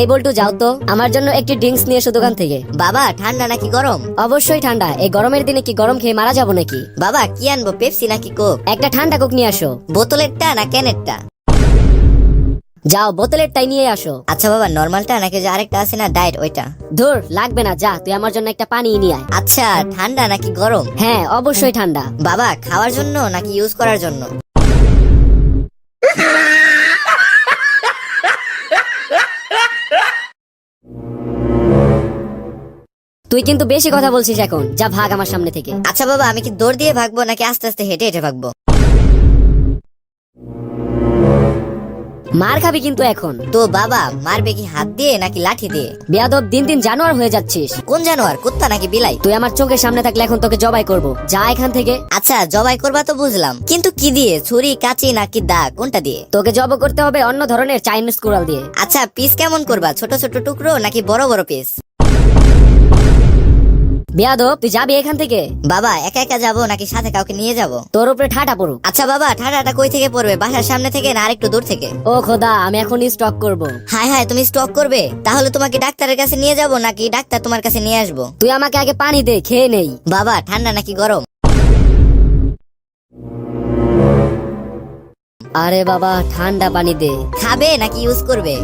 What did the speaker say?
এই বল্টু যাও তো, আমার জন্য একটি ড্রিঙ্কস নিয়ে এসো দোকান থেকে। বাবা ঠান্ডা নাকি গরম? অবশ্যই ঠান্ডা, এই গরমের দিনে কি গরম খেয়ে মারা যাবো নাকি? বাবা কি আনবো, পেপসি নাকি কোক? একটা ঠান্ডা কোক নিয়ে আসো। বোতলেরটা না ক্যানেরটা? যাও বোতলের টাই নিয়ে আসো। আচ্ছা বাবা, নরমালটা নাকি যে আরেকটা আছে না ডায়েট, ওইটা? ধুর, লাগবে না, যা তুই আমার জন্য একটা পানি নিয়ে আয়। আচ্ছা, ঠান্ডা নাকি গরম? হ্যাঁ অবশ্যই ঠান্ডা। বাবা খাওয়ার জন্য নাকি ইউজ করার জন্য? তুই কিন্তু বেশি কথা বলছিস এখন, যা ভাগ আমার সামনে থেকে। আচ্ছা বাবা, আমি কি দৌড় দিয়ে ভাগবো নাকি আস্তে আস্তে হেঁটে হেঁটে ভাগবো? মার খাবি কিন্তু এখন। তো বাবা মারবে কি হাত দিয়ে নাকি লাঠি দিয়ে? বেয়াদব, দিন দিন জানোয়ার হয়ে যাচ্ছিস। কোন জানোয়ার, কুত্তা নাকি বিলাই? তুই আমার চোখের সামনে থাকলে এখন তোকে জবাই করব, যা এখান থেকে। আচ্ছা জবাই করবা তো বুঝলাম, কিন্তু কি দিয়ে? ছুরি, কাঁচি নাকি দা, কোনটা দিয়ে? তোকে জব করতে হবে অন্য ধরনের চাইনিজ কুড়াল দিয়ে। আচ্ছা পিস কেমন করবা, ছোট ছোট টুকরো নাকি বড় বড় পিস? বেয়াদব, তুই যাবি এখান থেকে। বাবা একা একা যাবো নাকি সাথে কাউকে নিয়ে যাব? তোর উপরে ঠাটা পড়ুক। আচ্ছা বাবা, ঠান্ডাটা কই থেকে পড়বে, বাসার সামনে থেকে না আরেকটু দূর থেকে? ও খোদা, আমি এখনই স্টক করব। হায় হায়, তুমি স্টক করবে? তাহলে তোমাকে ডাক্তারের কাছে নিয়ে যাব নাকি ডাক্তার তোমার কাছে নিয়ে আসবো? তুই আমাকে আগে পানি দে, খেয়ে নেই। বাবা ঠান্ডা নাকি গরম? আরে বাবা, ঠান্ডা পানি দে। খাবে নাকি ইউজ করবে?